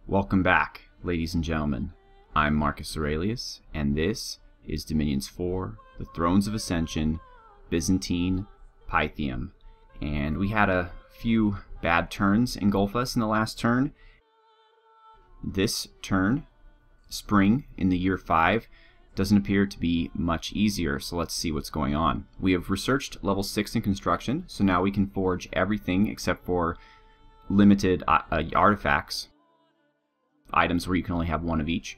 Welcome back, ladies and gentlemen. I'm Marcus Aurelius, and this is Dominions 4, the Thrones of Ascension, Byzantine, Pythium. And we had a few bad turns engulf us in the last turn. This turn, spring in the year 5, doesn't appear to be much easier, so let's see what's going on. We have researched level 6 in construction, so now we can forge everything except for limited artifacts. Items where you can only have one of each.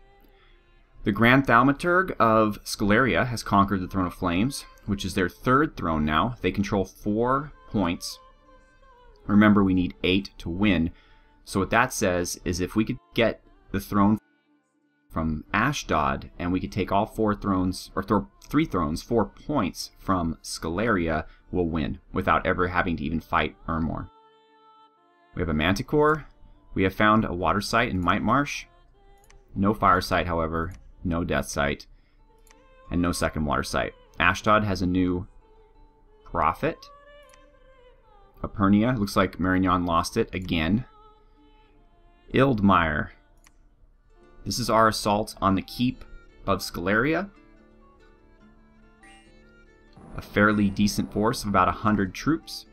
The Grand Thaumaturg of Scaleria has conquered the Throne of Flames, which is their third throne now. They control 4 points. Remember, we need 8 to win. So what that says is if we could get the throne from Ashdod and we could take all 4 thrones, or 3 thrones, 4 points from Scaleria, we'll win without ever having to even fight Ermor. We have a Manticore. We have found a water site in Might Marsh. No fire site, however. No death site. And no second water site. Ashdod has a new prophet. Apernia. Looks like Marignon lost it again. Ildmire. This is our assault on the keep of Scaleria. A fairly decent force of about 100 troops.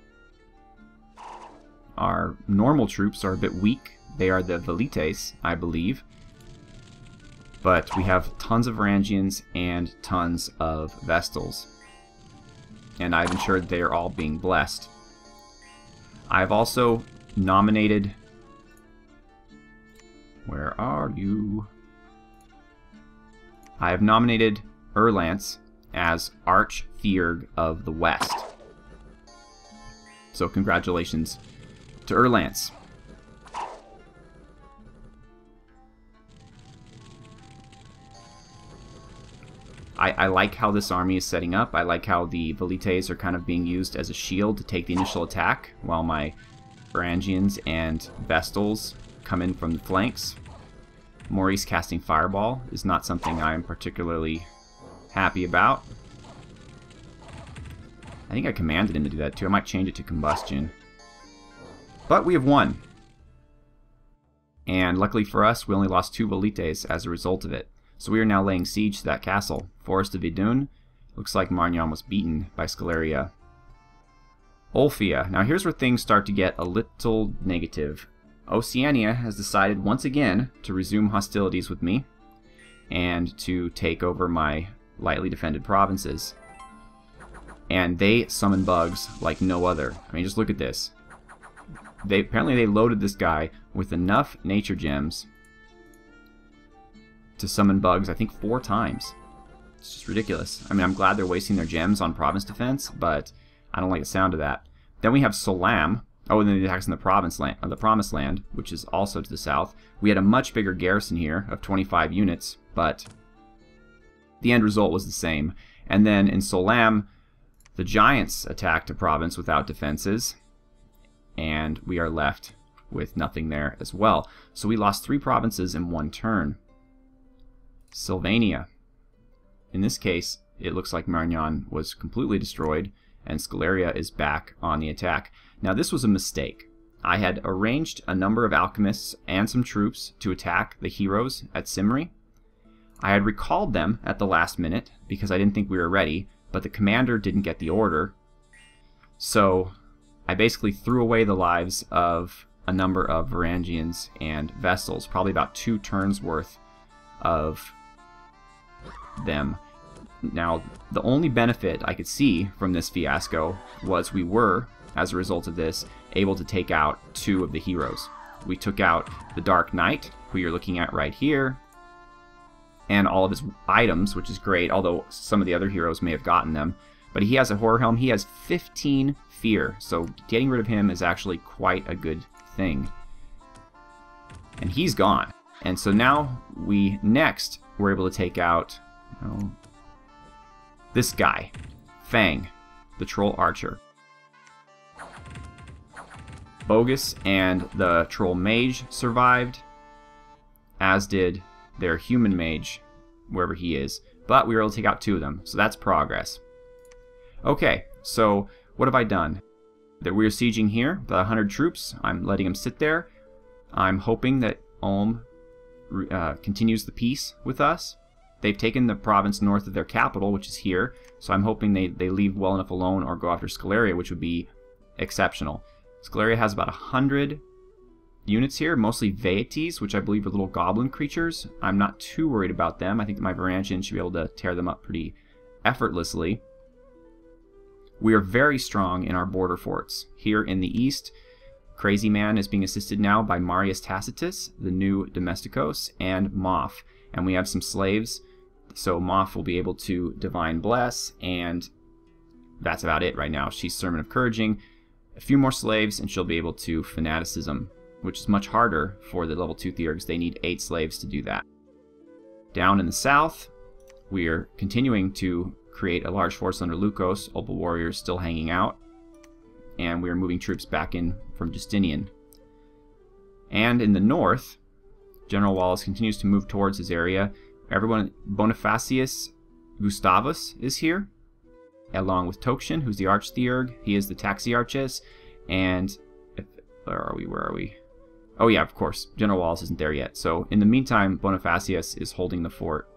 Our normal troops are a bit weak. They are the Velites, I believe. But we have tons of Varangians and tons of Vestals. And I've ensured they are all being blessed. I've also nominated... Where are you? I have nominated Erlance as Arch-Theurg of the West. So congratulations to Erlance. I like how this army is setting up. I like how the Velites are kind of being used as a shield to take the initial attack, while my Varangians and Vestals come in from the flanks. Maurice casting Fireball is not something I'm particularly happy about. I think I commanded him to do that too. I might change it to Combustion. But we have won. And luckily for us, we only lost 2 Velites as a result of it. So we are now laying siege to that castle. Forest of Idun. Looks like Marignon was beaten by Scaleria. Ulfia. Now here's where things start to get a little negative. Oceania has decided once again to resume hostilities with me and to take over my lightly defended provinces. And they summon bugs like no other. I mean, just look at this. Apparently they loaded this guy with enough nature gems to summon bugs, I think 4 times. It's just ridiculous. I mean, I'm glad they're wasting their gems on province defense, but I don't like the sound of that. Then we have Solam. Oh, and then the attacks in the Promised Land, which is also to the south. We had a much bigger garrison here of 25 units, but the end result was the same. And then in Solam, the Giants attacked a province without defenses, and we are left with nothing there as well. So we lost 3 provinces in 1 turn. Sylvania. In this case, it looks like Marignon was completely destroyed, and Scaleria is back on the attack. Now this was a mistake. I had arranged a number of alchemists and some troops to attack the heroes at Cimmery. I had recalled them at the last minute because I didn't think we were ready, but the commander didn't get the order. So I basically threw away the lives of a number of Varangians and Vestals, probably about 2 turns worth of them. Now, the only benefit I could see from this fiasco was we were, as a result of this, able to take out 2 of the heroes. We took out the Dark Knight, who you're looking at right here, and all of his items, which is great, although some of the other heroes may have gotten them. But he has a Horror Helm. He has 15 fear, so getting rid of him is actually quite a good thing. And he's gone. And so now next we're able to take out this guy, Fang, the Troll Archer. Bogus and the Troll Mage survived, as did their Human Mage, wherever he is. But we were able to take out 2 of them, so that's progress. Okay, so what have I done? That we're sieging here, the 100 troops. I'm letting them sit there. I'm hoping that Ulm continues the peace with us. They've taken the province north of their capital, which is here, so I'm hoping they leave well enough alone or go after Scaleria, which would be exceptional. Scaleria has about 100 units here, mostly Vaetes, which I believe are little goblin creatures. I'm not too worried about them. I think that my Varangians should be able to tear them up pretty effortlessly. We are very strong in our border forts. Here in the east, Crazy Man is being assisted now by Marius Tacitus, the new Domesticos, and Moff. And we have some slaves, so Moff will be able to Divine Bless, and that's about it right now. She's Sermon of Couraging, a few more slaves, and she'll be able to Fanaticism, which is much harder for the level 2 Theurgs. They need 8 slaves to do that. Down in the south, we're continuing to create a large force under Lukos, Opal Warriors still hanging out, and we're moving troops back in from Justinian. And in the north, General Wallace continues to move towards his area. Everyone, Bonifacius Gustavus is here, along with Tokshin, who's the Archtheurg. He is the Taxiarches, and where are we? Oh yeah, of course, General Wallace isn't there yet. So in the meantime, Bonifacius is holding the fort.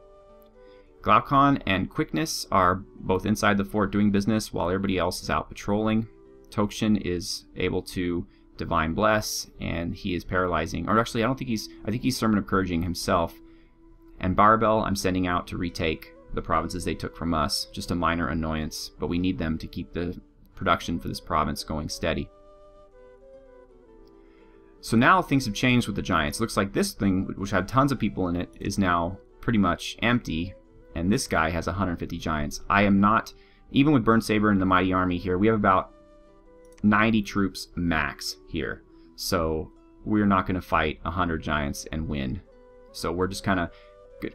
Glaucon and Quickness are both inside the fort doing business while everybody else is out patrolling. Tokshin is able to Divine Bless, and he is paralyzing. Or actually, I think he's Sermon of Couraging himself. And Barbel, I'm sending out to retake the provinces they took from us. Just a minor annoyance, but we need them to keep the production for this province going steady. So now things have changed with the Giants. Looks like this thing, which had tons of people in it, is now pretty much empty. And this guy has 150 Giants. I am not, even with Burnsaber and the Mighty Army here, we have about 90 troops max here. So we're not going to fight 100 Giants and win. So we're just kind of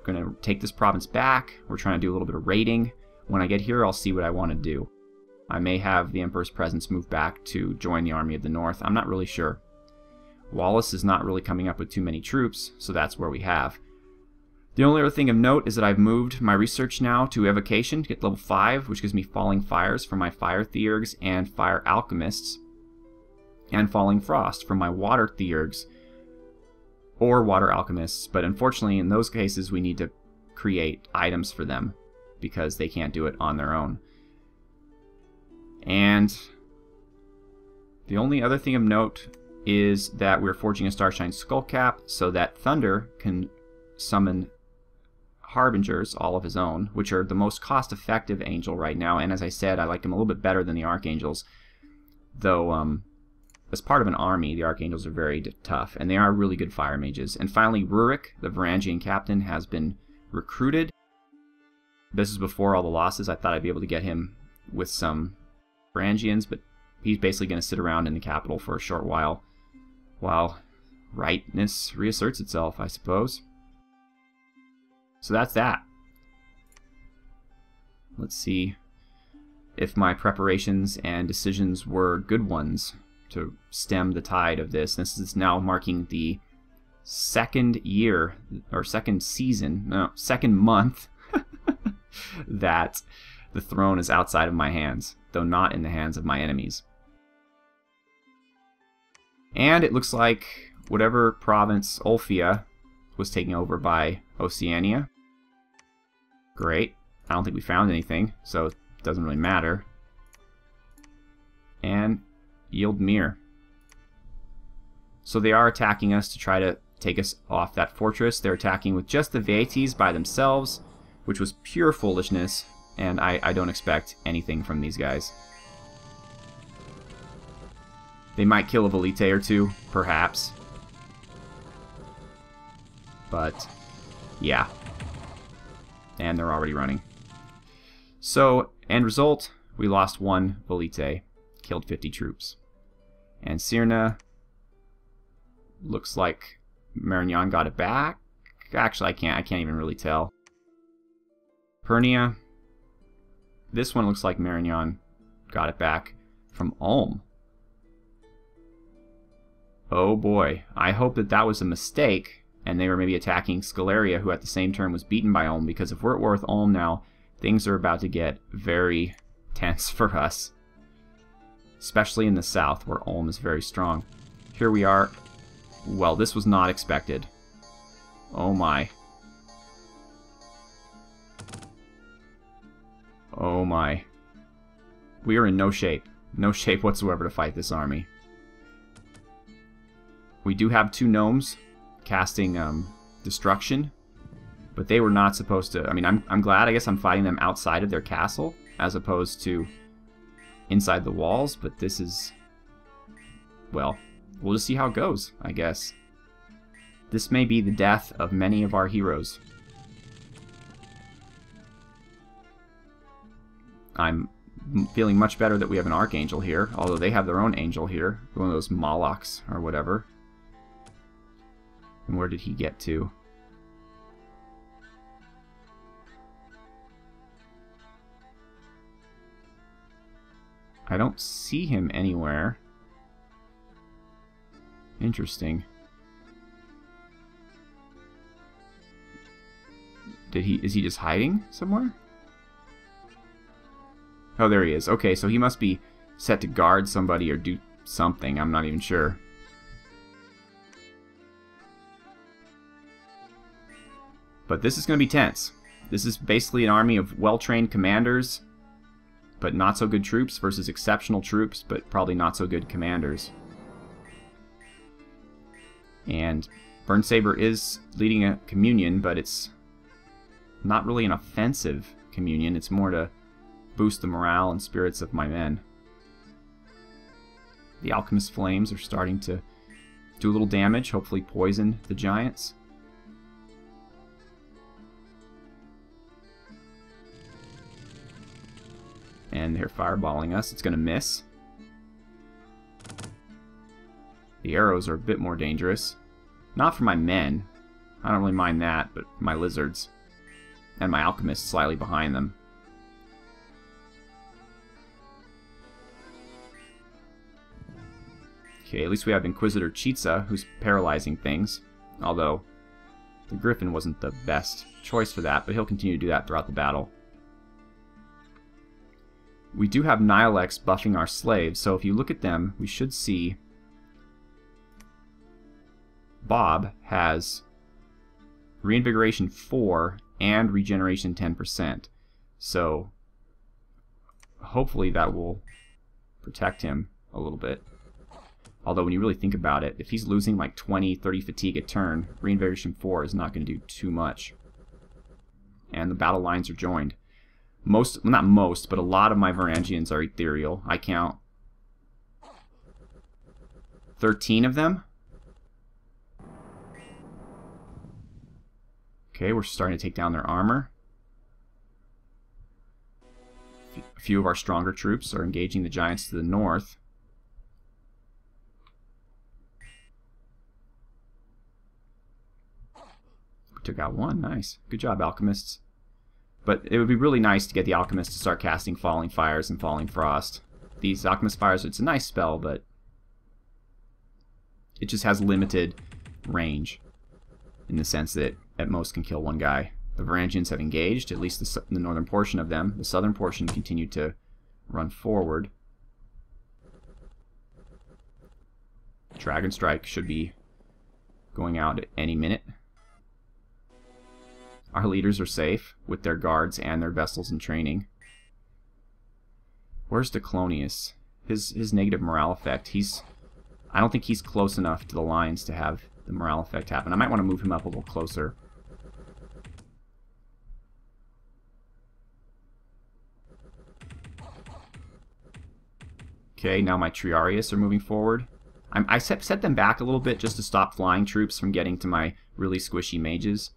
going to take this province back. We're trying to do a little bit of raiding. When I get here, I'll see what I want to do. I may have the Emperor's Presence move back to join the Army of the North. I'm not really sure. Wallace is not really coming up with too many troops, so that's where we have. The only other thing of note is that I've moved my research now to Evocation to get level 5, which gives me Falling Fires for my Fire Theurgs and Fire Alchemists, and Falling Frost for my Water Theurgs or Water Alchemists, but unfortunately in those cases we need to create items for them because they can't do it on their own. And the only other thing of note is that we're forging a Starshine Skullcap so that Thunder can summon Harbingers all of his own, which are the most cost-effective angel right now, and as I said, I like them a little bit better than the Archangels, though as part of an army, the Archangels are very tough, and they are really good fire mages. And finally, Rurik, the Varangian captain, has been recruited. This is before all the losses. I thought I'd be able to get him with some Varangians, but he's basically going to sit around in the capital for a short while rightness reasserts itself, I suppose. So that's that. Let's see if my preparations and decisions were good ones to stem the tide of this. This is now marking the second year, or second month that the throne is outside of my hands, though not in the hands of my enemies. And it looks like whatever province Ulfia was taken over by Oceania. Great. I don't think we found anything, so it doesn't really matter. And Yildmir. So they are attacking us to try to take us off that fortress. They're attacking with just the Vaetes by themselves, which was pure foolishness, and I don't expect anything from these guys. They might kill a Velite or two, perhaps. But, yeah. And they're already running. So, end result, we lost 1 Velite, killed 50 troops. And Sirna, looks like Marignan got it back. Actually, I can't even really tell. Pernia, this one looks like Marignan got it back from Ulm. Oh boy, I hope that that was a mistake, and they were maybe attacking Scaleria, who at the same turn was beaten by Ulm, because if we're with Ulm now, things are about to get very tense for us. Especially in the south, where Ulm is very strong. Here we are. Well, this was not expected. Oh my. Oh my. We are in no shape. No shape whatsoever to fight this army. We do have 2 gnomes casting destruction, but they were not supposed to. I mean, I'm glad. I guess I'm fighting them outside of their castle as opposed to inside the walls, but this is, well, we'll just see how it goes, I guess. This may be the death of many of our heroes. I'm feeling much better that we have an Archangel here, although they have their own angel here, one of those Molochs or whatever. And where did he get to? I don't see him anywhere. Interesting. Is he just hiding somewhere? Oh, there he is. Okay, so he must be set to guard somebody or do something. I'm not even sure. But this is going to be tense. This is basically an army of well-trained commanders, but not so good troops versus exceptional troops, but probably not so good commanders. And Burnsaber is leading a communion, but it's not really an offensive communion. It's more to boost the morale and spirits of my men. The Alchemist Flames are starting to do a little damage, hopefully poison the giants. And they're fireballing us. It's going to miss. The arrows are a bit more dangerous. Not for my men. I don't really mind that, but my lizards. And my alchemists slightly behind them. Okay, at least we have Inquisitor Chitsa, who's paralyzing things. Although, the Griffin wasn't the best choice for that, but he'll continue to do that throughout the battle. We do have Nilex buffing our slaves, so if you look at them, we should see Bob has Reinvigoration 4 and Regeneration 10%. So, hopefully that will protect him a little bit. Although when you really think about it, if he's losing like 20, 30 fatigue a turn, Reinvigoration 4 is not going to do too much. And the battle lines are joined. Most, well, not most, but a lot of my Varangians are ethereal. I count 13 of them. Okay, we're starting to take down their armor. A few of our stronger troops are engaging the giants to the north. Took out one. Nice. Good job, alchemists. But it would be really nice to get the alchemists to start casting Falling Fires and Falling Frost. These alchemist fires, it's a nice spell, but it just has limited range in the sense that it at most can kill one guy. The Varangians have engaged, at least the northern portion of them. The southern portion continued to run forward. Dragonstrike should be going out at any minute. Our leaders are safe with their guards and their vessels in training. Where's Declonius? His negative morale effect. I don't think he's close enough to the lines to have the morale effect happen. I might want to move him up a little closer. Okay, now my Triarius are moving forward. I set them back a little bit just to stop flying troops from getting to my really squishy mages.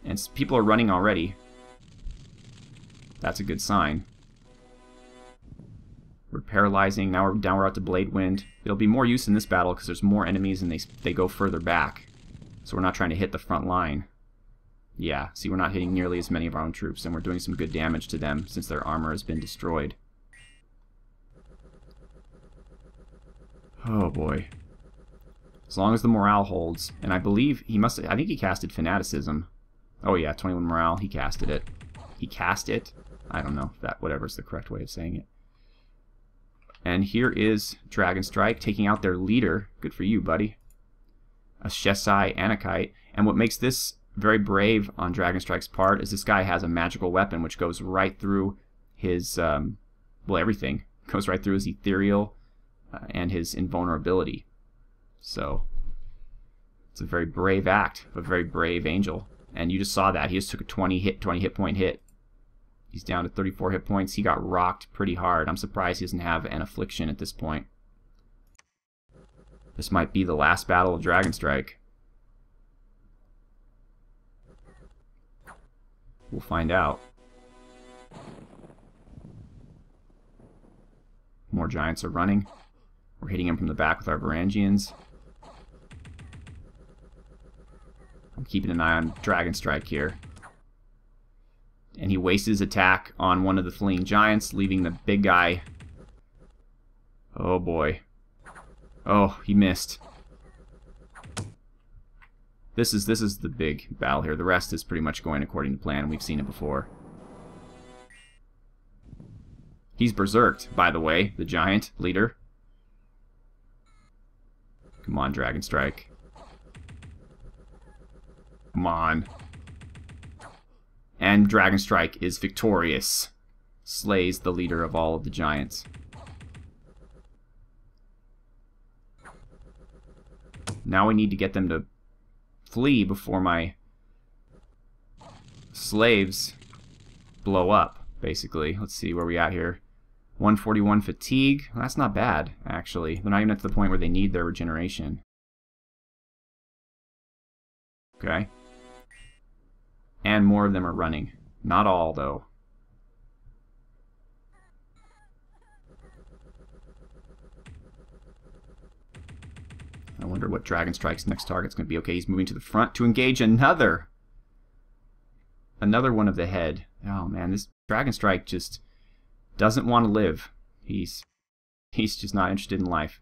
And people are running already. That's a good sign. We're paralyzing. Now we're out to Blade Wind. There'll be more use in this battle because there's more enemies and they go further back. So we're not trying to hit the front line. Yeah, see, we're not hitting nearly as many of our own troops, and we're doing some good damage to them since their armor has been destroyed. Oh boy. As long as the morale holds, and I believe I think he casted Fanaticism. Oh yeah, 21 morale, he casted it. He cast it? I don't know if that, whatever's the correct way of saying it. And here is Dragonstrike taking out their leader. Good for you, buddy. a Shesai Anakite. And what makes this very brave on Dragonstrike's part is this guy has a magical weapon which goes right through his, well, everything. Goes right through his ethereal and his invulnerability. So it's a very brave act, a very brave angel. And you just saw that. He just took a 20 hit point hit. He's down to 34 hit points. He got rocked pretty hard. I'm surprised he doesn't have an affliction at this point. This might be the last battle of Dragonstrike. We'll find out. More giants are running. We're hitting him from the back with our Varangians. I'm keeping an eye on Dragonstrike here. And he wastes his attack on one of the fleeing giants, leaving the big guy. Oh boy. Oh, he missed. This is the big battle here. The rest is pretty much going according to plan. We've seen it before. He's berserked, by the way, the giant leader. Come on, Dragonstrike. Come on. And Dragonstrike is victorious. Slays the leader of all of the giants. Now we need to get them to flee before my slaves blow up, basically. Let's see where we at here. 141 fatigue. Well, that's not bad, actually. They're not even at the point where they need their regeneration. Okay. And more of them are running. Not all, though. I wonder what Dragonstrike's next target's going to be. Okay, he's moving to the front to engage another one of the head. Oh man, this Dragonstrike just doesn't want to live. He's just not interested in life.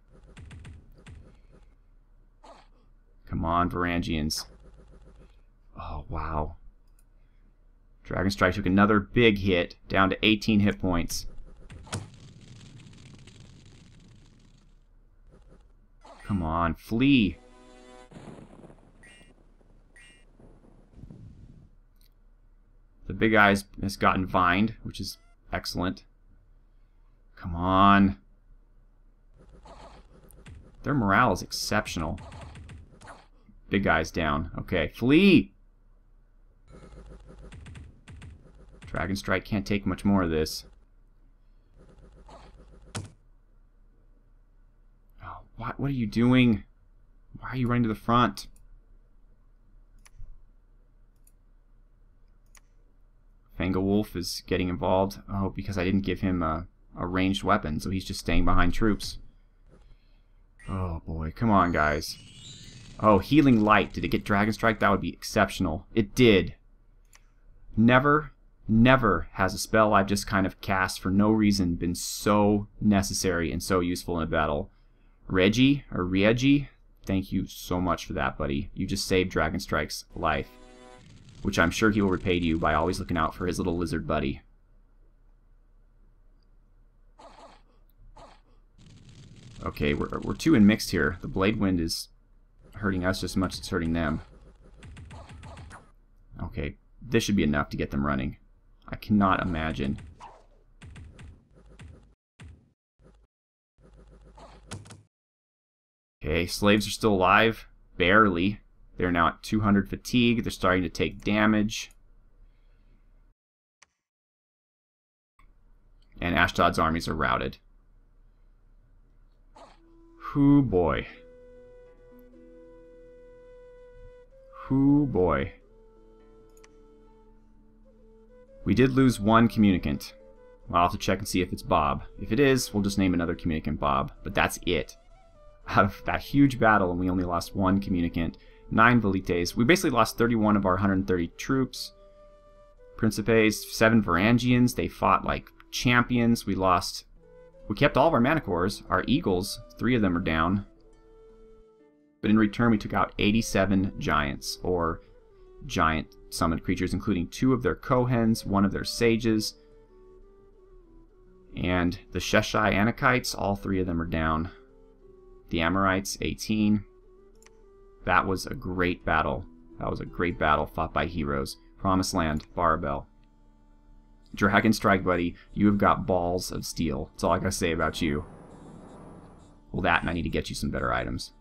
Come on, Varangians. Oh, wow. Dragonstrike took another big hit, down to 18 hit points. Come on, flee. The big guy has gotten vined, which is excellent. Come on. Their morale is exceptional. Big guy's down. Okay, flee! Dragonstrike can't take much more of this. Oh, what are you doing? Why are you running to the front? Fangawolf is getting involved. Oh, because I didn't give him a ranged weapon, so he's just staying behind troops. Oh boy, come on guys. Oh, Healing Light. Did it get Dragonstrike? That would be exceptional. It did. Never has a spell I've just kind of cast for no reason been so necessary and so useful in a battle. Reggie, thank you so much for that, buddy. You just saved Dragonstrike's life, which I'm sure he will repay to you by always looking out for his little lizard buddy. Okay, we're too in mixed here. The Blade Wind is hurting us just as much as it's hurting them. Okay, this should be enough to get them running. I cannot imagine. Okay, slaves are still alive. Barely. They're now at 200 fatigue. They're starting to take damage. And Ashtod's armies are routed. Hoo boy. Hoo boy. We did lose one communicant. I'll have to check and see if it's Bob. If it is, we'll just name another communicant Bob. But that's it. Out of that huge battle, and we only lost one communicant. 9 Velites. We basically lost 31 of our 130 troops. Principes, 7 Varangians. They fought like champions. We kept all of our Manticores. Our Eagles, 3 of them are down. But in return, we took out 87 giants, or giant summoned creatures, including 2 of their Kohens, 1 of their Sages, and the Sheshai Anakites. All 3 of them are down. The Amorites, 18. That was a great battle. That was a great battle fought by heroes. Promised Land, Barbell. Dragonstrike, buddy, you have got balls of steel. That's all I gotta say about you. Well, that, and I need to get you some better items.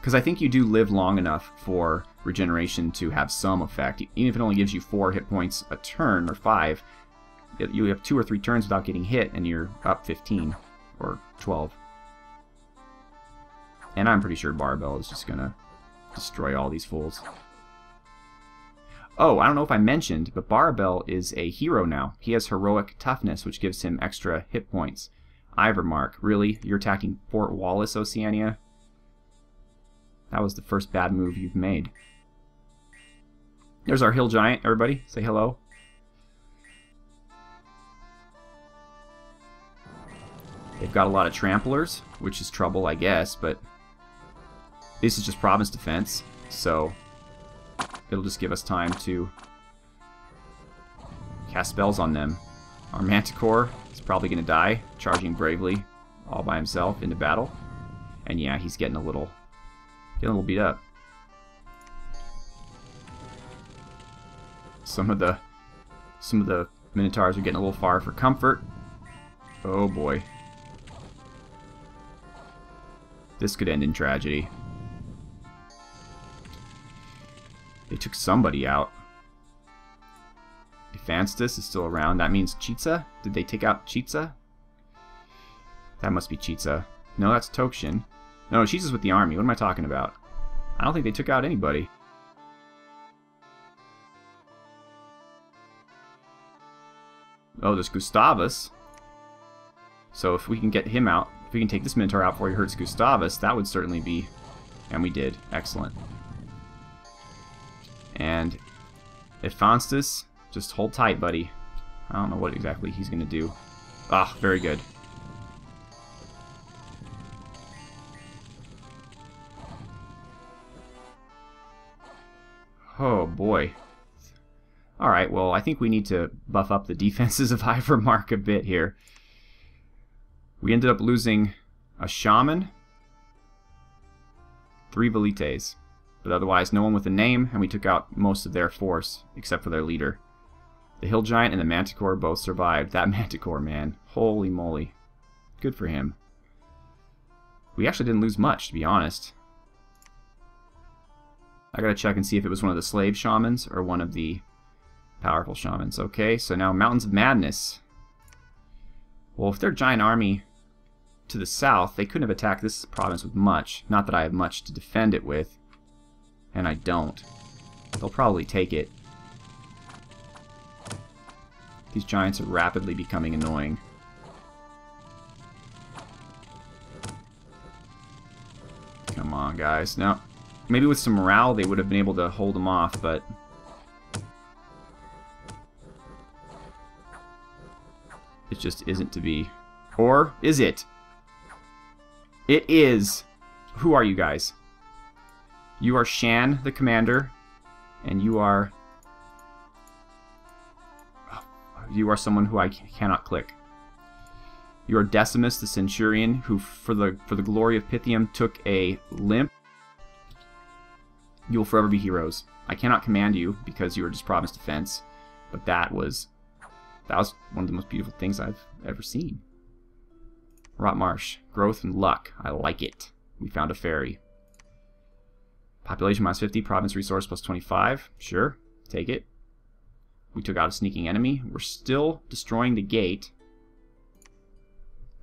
Because I think you do live long enough for regeneration to have some effect. Even if it only gives you 4 hit points a turn, or 5, you have 2 or 3 turns without getting hit, and you're up 15, or 12. And I'm pretty sure Barbell is just gonna destroy all these fools. Oh, I don't know if I mentioned, but Barbell is a hero now. He has heroic toughness, which gives him extra hit points. Ivermark, really? You're attacking Fort Wallace, Oceania? That was the first bad move you've made. There's our hill giant, everybody. Say hello. They've got a lot of tramplers, which is trouble, I guess, but this is just province defense, so it'll just give us time to cast spells on them. Our Manticore is probably going to die, charging bravely all by himself into battle. And yeah, he's getting a little beat up. Some of the Minotaurs are getting a little far for comfort. Oh boy. This could end in tragedy. They took somebody out. Ephanstus is still around. That means Chitsa? Did they take out Chitsa? That must be Chitsa. No, that's Tokshin. No, Chitsa's with the army. What am I talking about? I don't think they took out anybody. Oh, there's Gustavus. So if we can get him out, if we can take this Minotaur out before he hurts Gustavus, that would certainly be... And we did. Excellent. And Ephanstus, just hold tight, buddy. I don't know what exactly he's going to do. Ah, very good. Oh, boy. Alright, well, I think we need to buff up the defenses of Ivermark a bit here. We ended up losing a Shaman, 3 Velites, but otherwise no one with a name, and we took out most of their force, except for their leader. The Hill Giant and the Manticore both survived. That Manticore, man. Holy moly. Good for him. We actually didn't lose much, to be honest. I gotta check and see if it was one of the slave shamans or one of the powerful shamans. Okay, so now Mountains of Madness. Well, if they're a giant army to the south, they couldn't have attacked this province with much. Not that I have much to defend it with. And I don't. They'll probably take it. These giants are rapidly becoming annoying. Come on, guys. Now, maybe with some morale they would have been able to hold them off, but... it just isn't to be. Or is it? It is! Who are you guys? You are Shan, the commander, and you are... you are someone who I cannot click. You are Decimus, the centurion, who, for the glory of Pythium, took a limp. You will forever be heroes. I cannot command you because you are just province defense, but that was one of the most beautiful things I've ever seen. Rot Marsh, growth and luck. I like it. We found a fairy. Population minus 50, province resource plus 25. Sure, take it. We took out a sneaking enemy. We're still destroying the gate.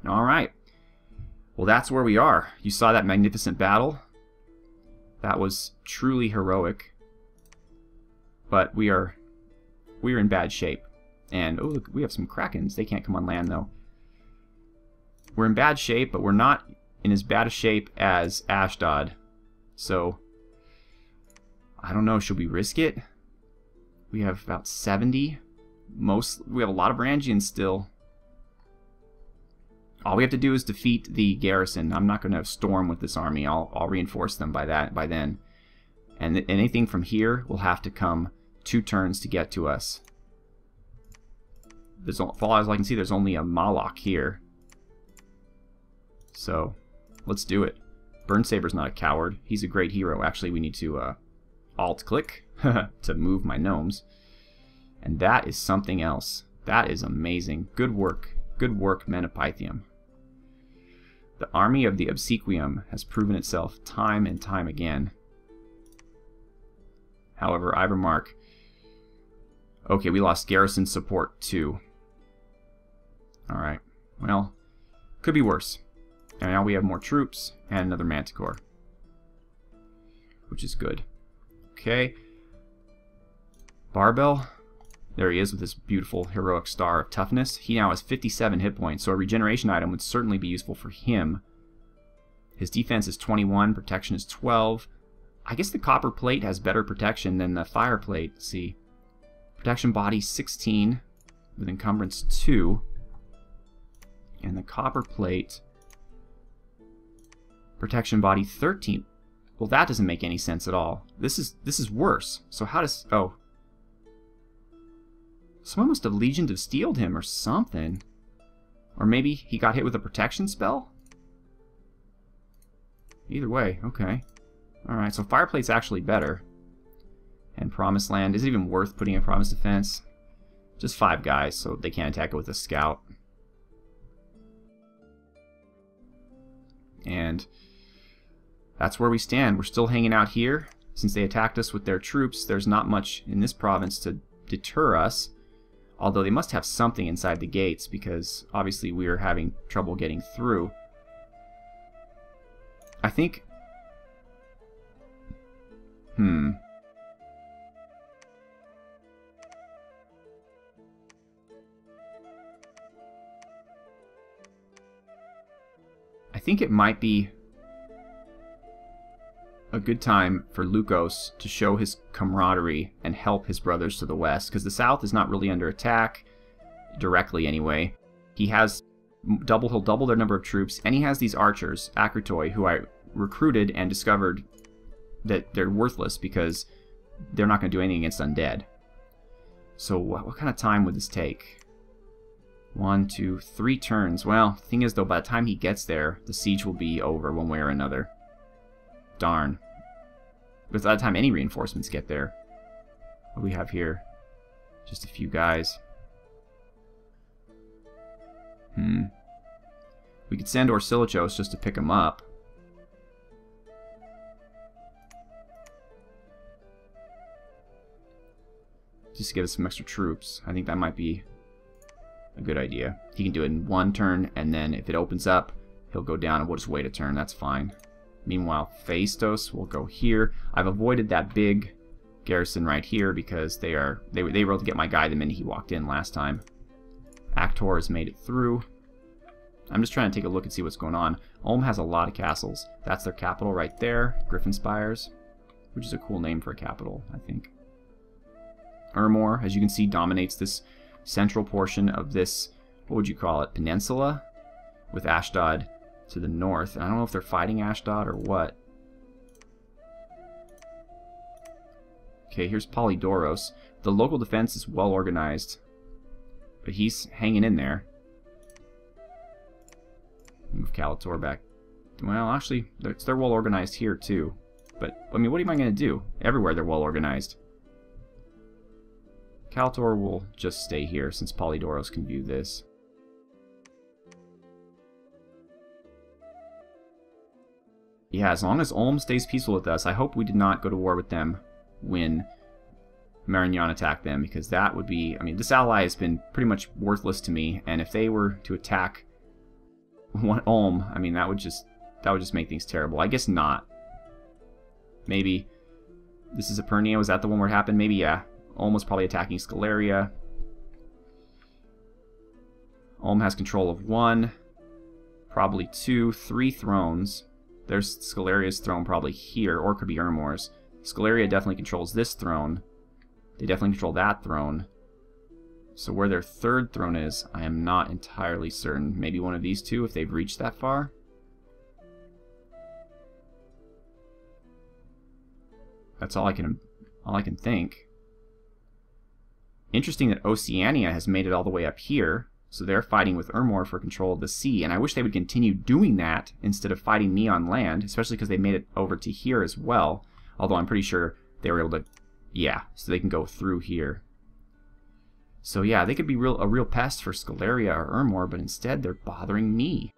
Alright. Well, that's where we are. You saw that magnificent battle. That was truly heroic. But we're in bad shape. And, oh, look, we have some Krakens. They can't come on land, though. We're in bad shape, but we're not in as bad a shape as Ashdod. So, I don't know. Should we risk it? We have about 70. We have a lot of Varangians still. All we have to do is defeat the garrison. I'm not going to storm with this army. I'll reinforce them by then. And anything from here will have to come 2 turns to get to us. As far as I can see, there's only a Moloch here. So, let's do it. Burnsaber's not a coward. He's a great hero. Actually, we need to alt-click to move my gnomes. And that is something else. That is amazing. Good work. Good work, men of Pythium. The army of the Obsequium has proven itself time and time again. However, I remark... Okay, we lost garrison support too. Alright. Well, could be worse. And now we have more troops and another Manticore, which is good. Okay. Barbell. There he is with his beautiful heroic star of toughness. He now has 57 hit points, so a regeneration item would certainly be useful for him. His defense is 21, protection is 12. I guess the copper plate has better protection than the fire plate. Let's see. Protection body 16 with encumbrance 2. And the copper plate protection body 13. Well, that doesn't make any sense at all. This is worse. So how does... Oh. Someone must have Legioned of Steeled him or something. Or maybe he got hit with a protection spell? Either way, okay. Alright, so Fireplate's actually better. And Promised Land. Is it even worth putting a Promised Defense? Just 5 guys, so they can't attack it with a scout. And that's where we stand. We're still hanging out here. Since they attacked us with their troops, there's not much in this province to deter us. Although they must have something inside the gates, because obviously we are having trouble getting through. I think... I think it might be a good time for Lukos to show his camaraderie and help his brothers to the west, because the south is not really under attack, directly anyway. He'll double their number of troops, and he has these archers, Akrutoi, who I recruited and discovered that they're worthless because they're not going to do anything against undead. So what kind of time would this take? 1, 2, 3 turns. Well, the thing is, though, by the time he gets there, the siege will be over one way or another. Darn. By the time any reinforcements get there. What do we have here? Just a few guys. We could send Orsilochos just to pick him up. Just to give us some extra troops. I think that might be a good idea. He can do it in 1 turn, and then if it opens up, he'll go down and we'll just wait a turn. That's fine. Meanwhile, Phaistos will go here. I've avoided that big garrison right here because they were able to get my guy the minute he walked in last time. Actor has made it through. I'm just trying to take a look and see what's going on. Ulm has a lot of castles. That's their capital right there, Griffin Spires, which is a cool name for a capital, I think. Ermor, as you can see, dominates this central portion of this, what would you call it, peninsula, with Ashdod to the north. And I don't know if they're fighting Ashdod or what. Okay, here's Polydoros. The local defense is well organized, but he's hanging in there. Move Calator back. Well, actually, they're well organized here too. But, I mean, what am I going to do? Everywhere they're well organized. Calator will just stay here since Polydoros can view this. Yeah, as long as Ulm stays peaceful with us, I hope we did not go to war with them when Marignan attacked them, because that would be... I mean, this ally has been pretty much worthless to me, and if they were to attack Ulm, I mean, that would just make things terrible. I guess not. Maybe this is Epernia. Was that the one where it happened? Maybe, yeah. Ulm was probably attacking Scaleria. Ulm has control of 1, probably 2, 3 thrones. There's Scaleria's throne probably here, or it could be Ermor's. Scaleria definitely controls this throne. They definitely control that throne. So where their 3rd throne is, I am not entirely certain. Maybe one of these two, if they've reached that far. That's all I can think. Interesting that Oceania has made it all the way up here, So they're fighting with Ermor for control of the sea, and I wish they would continue doing that instead of fighting me on land, especially because they made it over to here as well. Although I'm pretty sure they were able to, yeah, so they can go through here. So yeah, they could be a real pest for Scaleria or Ermor, but instead they're bothering me.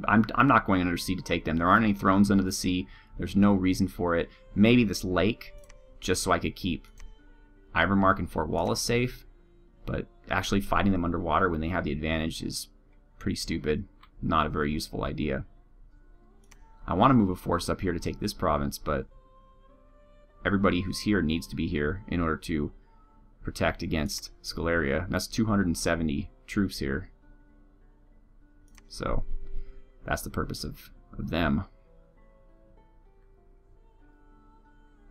I'm not going under sea to take them. There aren't any thrones under the sea. There's no reason for it. Maybe this lake, just so I could keep Ivermark and Fort Wallace safe. But actually fighting them underwater when they have the advantage is pretty stupid. Not a very useful idea. I want to move a force up here to take this province, but everybody who's here needs to be here in order to protect against Scaleria. And that's 270 troops here. So that's the purpose of them.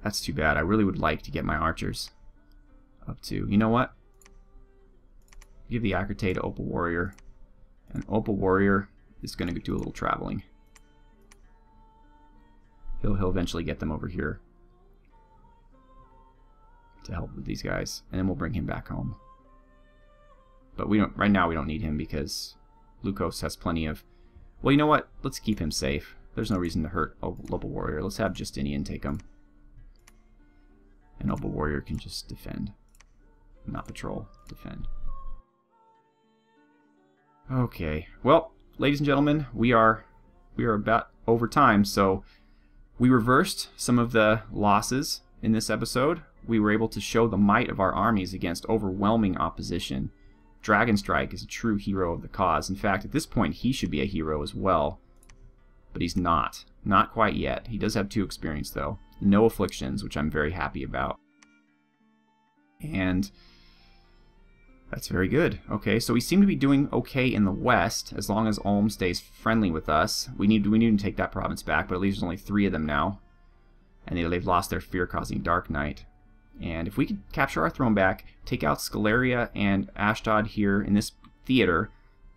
That's too bad. I really would like to get my archers up to... You know what? Give the Akrite to Opal Warrior. And Opal Warrior is going to do a little traveling. He'll eventually get them over here to help with these guys. And then we'll bring him back home. But we don't, right now we don't need him because Lukos has plenty of... Well, you know what? Let's keep him safe. There's no reason to hurt Opal Warrior. Let's have Justinian take him. And Opal Warrior can just defend. Not patrol. Defend. Okay. Well, ladies and gentlemen, we are about over time, so we reversed some of the losses in this episode. We were able to show the might of our armies against overwhelming opposition. Dragonstrike is a true hero of the cause. In fact, at this point, he should be a hero as well. But he's not. Not quite yet. He does have 2 experience, though. No afflictions, which I'm very happy about. And that's very good. Okay, so we seem to be doing okay in the west, as long as Ulm stays friendly with us. We need to take that province back, but at least there's only 3 of them now. And they've lost their fear-causing Dark Knight. And if we could capture our throne back, take out Scaleria and Ashdod here in this theater,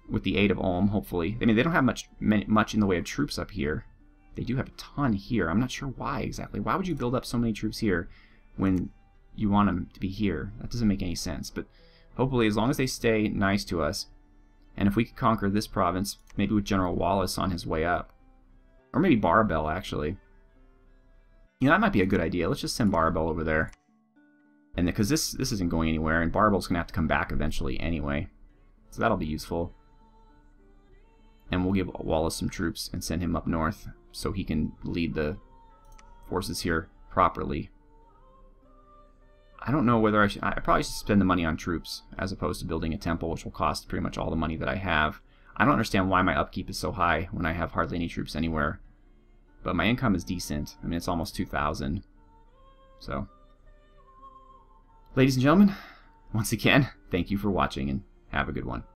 with the aid of Ulm, hopefully. I mean, they don't have much in the way of troops up here. They do have a ton here. I'm not sure why exactly. Why would you build up so many troops here when you want them to be here? That doesn't make any sense. But hopefully, as long as they stay nice to us, and if we could conquer this province, maybe with General Wallace on his way up. Or maybe Barbell, actually. You know, that might be a good idea. Let's just send Barbell over there. And because this isn't going anywhere, and Barbell's going to have to come back eventually anyway. So that'll be useful. And we'll give Wallace some troops and send him up north so he can lead the forces here properly. I don't know whether I probably should spend the money on troops as opposed to building a temple, which will cost pretty much all the money that I have. I don't understand why my upkeep is so high when I have hardly any troops anywhere. But my income is decent. I mean, it's almost 2,000. So, ladies and gentlemen, once again, thank you for watching and have a good one.